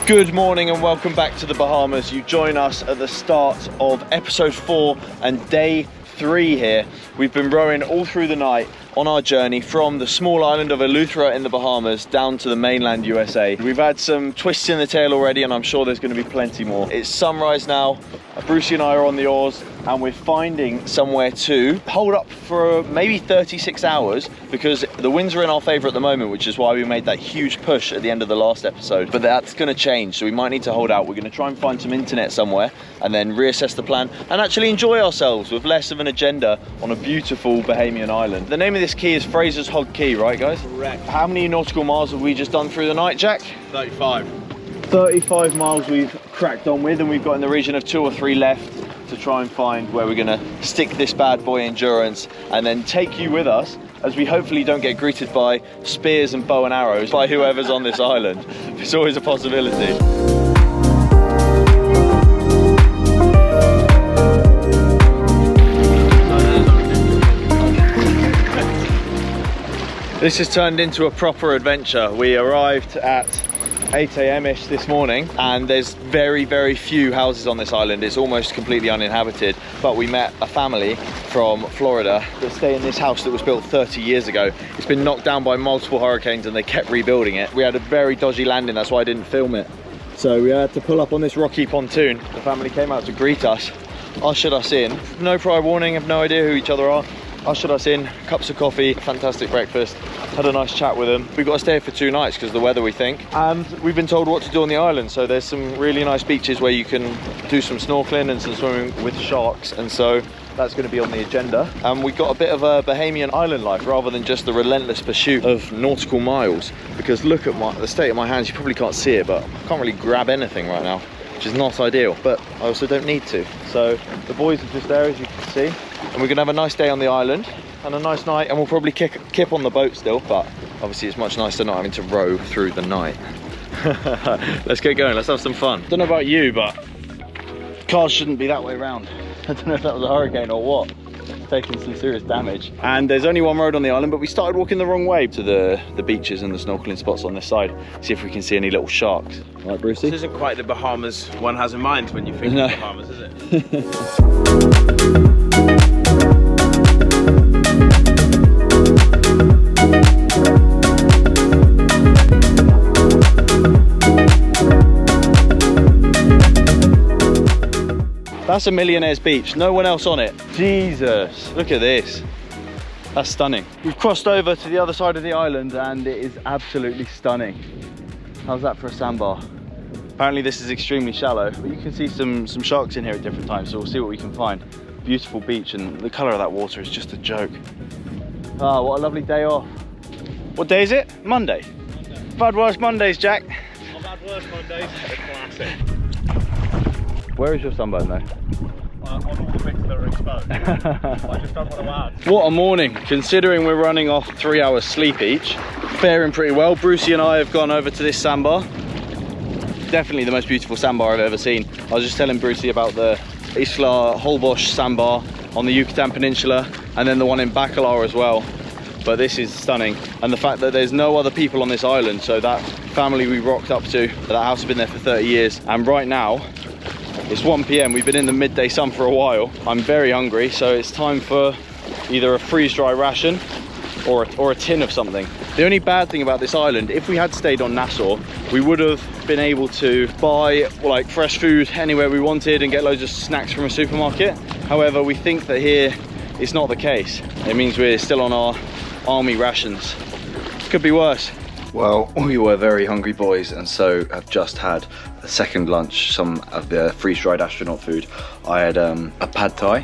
Good morning and welcome back to the Bahamas. You join us at the start of episode 4 and day 3 here. We've been rowing all through the night on our journey from the small island of Eleuthera in the Bahamas down to the mainland USA. We've had some twists in the tail already and I'm sure there's going to be plenty more. It's sunrise now. Brucey and I are on the oars and we're finding somewhere to hold up for maybe 36 hours because the winds are in our favour at the moment, which is why we made that huge push at the end of the last episode. But that's going to change, so we might need to hold out. We're going to try and find some internet somewhere and then reassess the plan and actually enjoy ourselves with less of an agenda on a beautiful Bahamian island. The name of this key is Fraser's Hog Key, right guys? Correct. How many nautical miles have we just done through the night, Jack? 35. 35 miles we've cracked on with, and we've got in the region of 2 or 3 left to try and find where we're gonna stick this bad boy Endurance and then take you with us as we hopefully don't get greeted by spears and bow and arrows by whoever's on this island. It's always a possibility. This has turned into a proper adventure. We arrived at 8 a.m-ish this morning and there's very few houses on this island. It's almost completely uninhabited, but we met a family from Florida that stay in this house that was built 30 years ago. It's been knocked down by multiple hurricanes and they kept rebuilding it. We had a very dodgy landing, that's why I didn't film it. So we had to pull up on this rocky pontoon. The family came out to greet us, ushered us in. No prior warning, have no idea who each other are. Ushered us in, cups of coffee, fantastic breakfast, had a nice chat with them. We've got to stay here for 2 nights because of the weather, we think. And we've been told what to do on the island. So there's some really nice beaches where you can do some snorkeling and some swimming with sharks. And so that's going to be on the agenda. And we've got a bit of a Bahamian island life rather than just the relentless pursuit of nautical miles. Because look at the state of my hands, you probably can't see it, but I can't really grab anything right now, which is not ideal, but I also don't need to. So the boys are just there, as you can see. And we're gonna have a nice day on the island and a nice night, and we'll probably kip on the boat still, but obviously it's much nicer not having to row through the night. Let's get going, let's have some fun. Don't know about you, but cars shouldn't be that way around. I don't know if that was a hurricane or what. It's taking some serious damage. And there's only one road on the island, but we started walking the wrong way to the beaches and the snorkeling spots on this side. See if we can see any little sharks. Right, Brucey? This isn't quite the Bahamas one has in mind when you think of the Bahamas, is it? That's a millionaire's beach, no one else on it. Jesus, look at this. That's stunning. We've crossed over to the other side of the island and it is absolutely stunning. How's that for a sandbar? Apparently this is extremely shallow, but you can see some sharks in here at different times, so we'll see what we can find. Beautiful beach, and the colour of that water is just a joke. Ah, what a lovely day off. What day is it? Monday? I've had worse Mondays, Jack. I've had worse Mondays, they're classic. Where is your sunburn though? On all the bits that are exposed. I just don't want to add. What a morning, considering we're running off 3 hours sleep each. Faring pretty well. Brucey and I have gone over to this sandbar. Definitely the most beautiful sandbar I've ever seen. I was just telling Brucey about the Isla Holbox sandbar on the Yucatan Peninsula and then the one in Bacalar as well. But this is stunning. And the fact that there's no other people on this island, so that family we rocked up to, that house has been there for 30 years. And right now, it's 1 p.m. We've been in the midday sun for a while. I'm very hungry, so it's time for either a freeze-dry ration or a tin of something. The only bad thing about this island, if we had stayed on Nassau, we would have been able to buy like fresh food anywhere we wanted and get loads of snacks from a supermarket. However, we think that here it's not the case. It means we're still on our army rations. Could be worse. Well, we were very hungry boys and so have just had a second lunch, some of the freeze-dried astronaut food. I had a pad thai.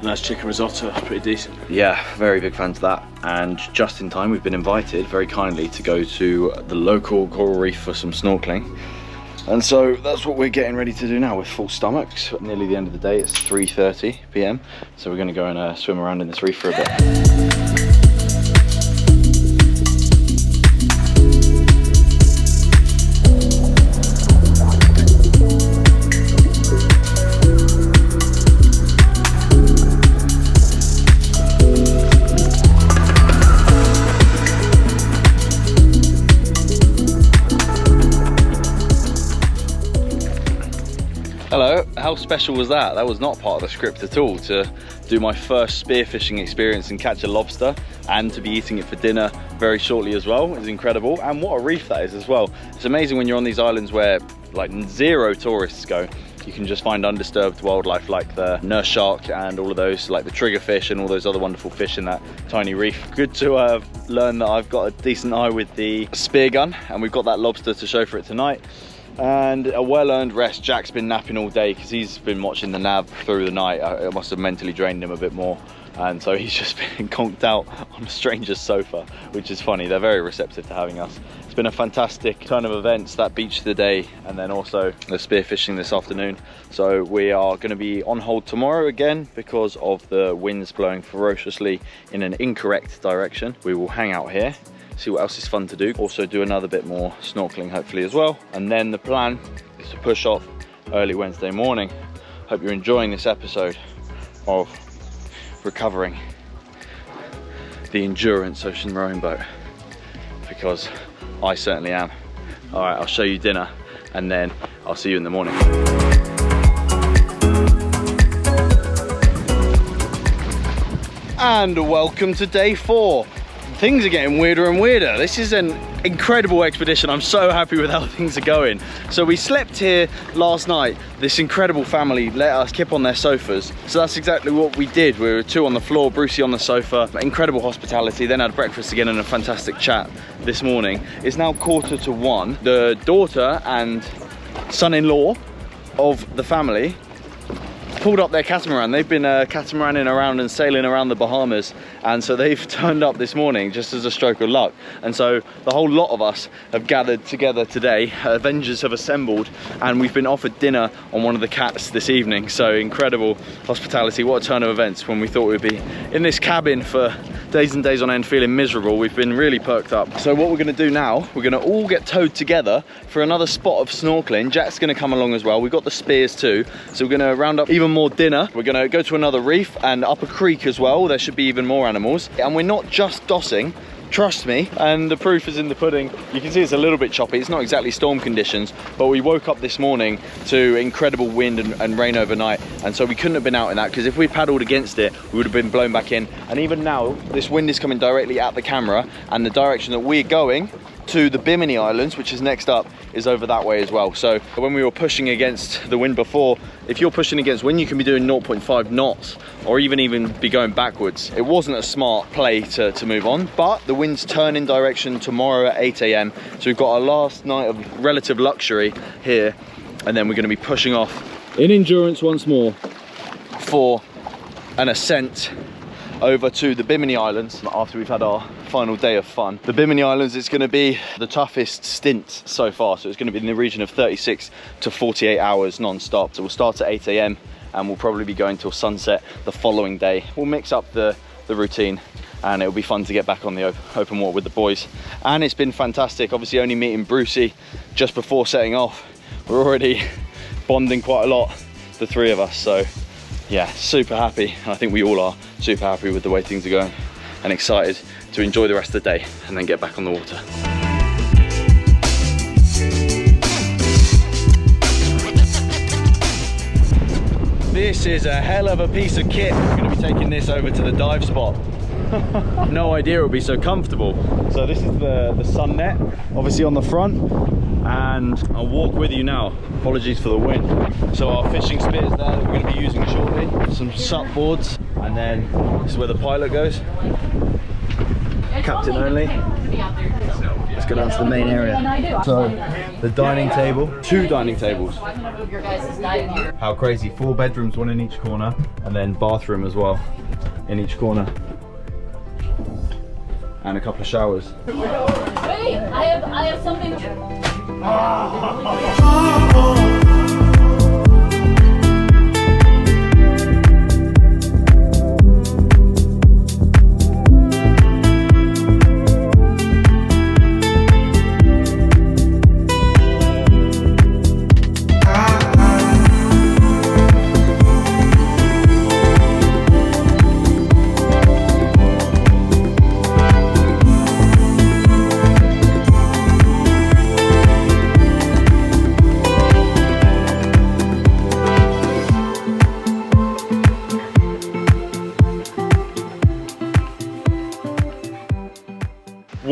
Nice chicken risotto, that's pretty decent. Yeah, very big fans of that. And just in time, we've been invited very kindly to go to the local coral reef for some snorkeling. And so that's what we're getting ready to do now with full stomachs. Nearly the end of the day, it's 3:30 p.m. So we're gonna go and swim around in this reef for a bit. how special was that? That was not part of the script at all, to do my first spearfishing experience and catch a lobster, and to be eating it for dinner very shortly as well. Is incredible. And what a reef that is as well. It's amazing when you're on these islands where like 0 tourists go. You can just find undisturbed wildlife like the nurse shark and all of those, like the triggerfish and all those other wonderful fish in that tiny reef. Good to learn that I've got a decent eye with the spear gun, and we've got that lobster to show for it tonight. And a well-earned rest. Jack's been napping all day because he's been watching the nav through the night. It must have mentally drained him a bit more, and so he's just been conked out on a stranger's sofa, which is funny. They're very receptive to having us. It's been a fantastic turn of events, that beach today, and then also the spearfishing this afternoon. So we are going to be on hold tomorrow again because of the winds blowing ferociously in an incorrect direction. We will hang out here, see what else is fun to do. Also do another bit more snorkeling hopefully as well. And then the plan is to push off early Wednesday morning. Hope you're enjoying this episode of recovering the endurance ocean rowing boat, because I certainly am. All right, I'll show you dinner and then I'll see you in the morning. And welcome to day 4. Things are getting weirder and weirder. This is an incredible expedition. I'm so happy with how things are going. So we slept here last night. This incredible family let us kip on their sofas. So that's exactly what we did. We were 2 on the floor, Brucey on the sofa. Incredible hospitality. Then had breakfast again and a fantastic chat this morning. It's now 1:45. The daughter and son-in-law of the family pulled up their catamaran. They've been catamaraning around and sailing around the Bahamas, and so they've turned up this morning just as a stroke of luck. And so the whole lot of us have gathered together today. Avengers have assembled, and we've been offered dinner on one of the cats this evening. So incredible hospitality. What a turn of events. When we thought we'd be in this cabin for days and days on end feeling miserable, we've been really perked up. So what we're going to do now, we're going to all get towed together for another spot of snorkeling. Jack's going to come along as well. We've got the spears too, so we're going to round up even more dinner. We're going to go to another reef and up a creek as well. There should be even more animals, and we're not just dossing, trust me, and the proof is in the pudding. You can see it's a little bit choppy. It's not exactly storm conditions, but we woke up this morning to incredible wind and rain overnight, and so we couldn't have been out in that, because if we paddled against it we would have been blown back in. And even now this wind is coming directly at the camera, and the direction that we're going to the Bimini Islands, which is next up, is over that way as well. So when we were pushing against the wind before, if you're pushing against wind, you can be doing 0.5 knots or even be going backwards. It wasn't a smart play to move on, but the wind's turning direction tomorrow at 8 AM. So we've got our last night of relative luxury here, and then we're going to be pushing off in endurance once more for an ascent over to the Bimini Islands after we've had our final day of fun. The Bimini Islands is going to be the toughest stint so far, so it's going to be in the region of 36 to 48 hours non-stop. So we'll start at 8 AM and we'll probably be going till sunset the following day. We'll mix up the routine, and it'll be fun to get back on the open water with the boys. And it's been fantastic, obviously only meeting Brucey just before setting off. We're already bonding quite a lot, the 3 of us, so yeah, super happy. I think we all are super happy with the way things are going, and excited to enjoy the rest of the day and then get back on the water. This is a hell of a piece of kit. We're going to be taking this over to the dive spot. No idea it would be so comfortable. So this is the sun net, obviously on the front, and I'll walk with you now. Apologies for the wind. So our fishing spears there that we're going to be using shortly, some sup boards, and then this is where the pilot goes. Captain only. Let's go down to the main area. So the dining table, 2 dining tables. How crazy, 4 bedrooms, 1 in each corner, and then bathroom as well in each corner, and a couple of showers. Wait, I have something.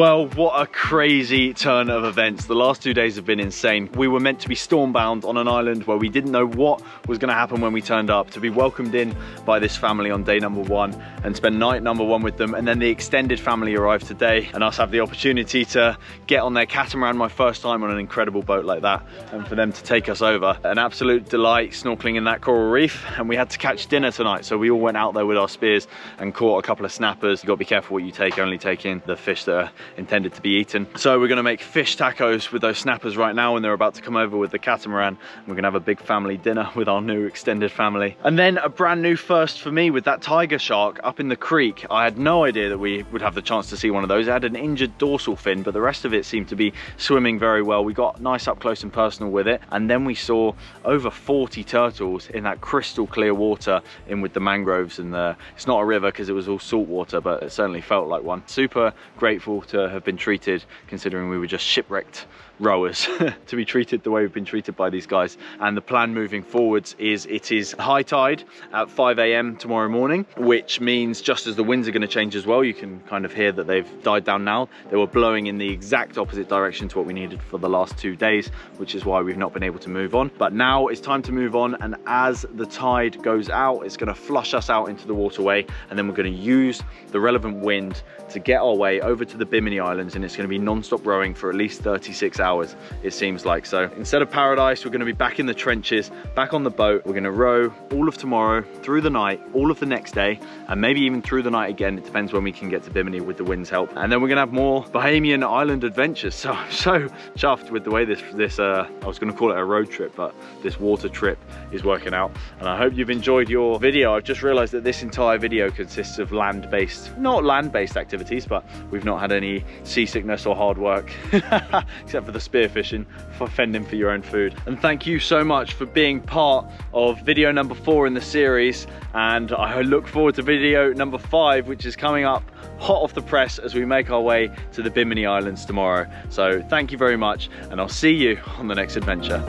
Well, what a crazy turn of events. The last 2 days have been insane. We were meant to be stormbound on an island where we didn't know what was going to happen when we turned up, to be welcomed in by this family on day number 1 and spend night number 1 with them, and then the extended family arrived today and us have the opportunity to get on their catamaran, my first time on an incredible boat like that, and for them to take us over. An absolute delight snorkeling in that coral reef, and we had to catch dinner tonight, so we all went out there with our spears and caught a couple of snappers. You've got to be careful what you take, only take in the fish that are intended to be eaten. So we're going to make fish tacos with those snappers right now, and they're about to come over with the catamaran. We're going to have a big family dinner with our new extended family. And then a brand new first for me with that tiger shark up in the creek. I had no idea that we would have the chance to see one of those. It had an injured dorsal fin, but the rest of it seemed to be swimming very well. We got nice up close and personal with it, and then we saw over 40 turtles in that crystal clear water in with the mangroves, and it's not a river because it was all salt water, but it certainly felt like one. Super grateful to have been treated, considering we were just shipwrecked rowers, to be treated the way we've been treated by these guys. And the plan moving forwards is it is high tide at 5 AM tomorrow morning, which means just as the winds are going to change as well, you can kind of hear that they've died down now. They were blowing in the exact opposite direction to what we needed for the last 2 days, which is why we've not been able to move on. But now it's time to move on, and as the tide goes out, it's going to flush us out into the waterway, and then we're going to use the relevant wind to get our way over to the Bimini Islands, and it's going to be non-stop rowing for at least 36 hours, it seems like. So instead of paradise, we're going to be back in the trenches, back on the boat. We're going to row all of tomorrow, through the night, all of the next day, and maybe even through the night again. It depends when we can get to Bimini with the wind's help. And then we're going to have more Bahamian island adventures. So I'm so chuffed with the way this I was going to call it a road trip, but this water trip is working out. And I hope you've enjoyed your video. I've just realized that this entire video consists of land-based, not land-based activities, but we've not had any seasickness or hard work except for the spearfishing, for fending for your own food. And thank you so much for being part of video number 4 in the series, and I look forward to video number 5, which is coming up hot off the press as we make our way to the Bimini Islands tomorrow. So thank you very much, and I'll see you on the next adventure.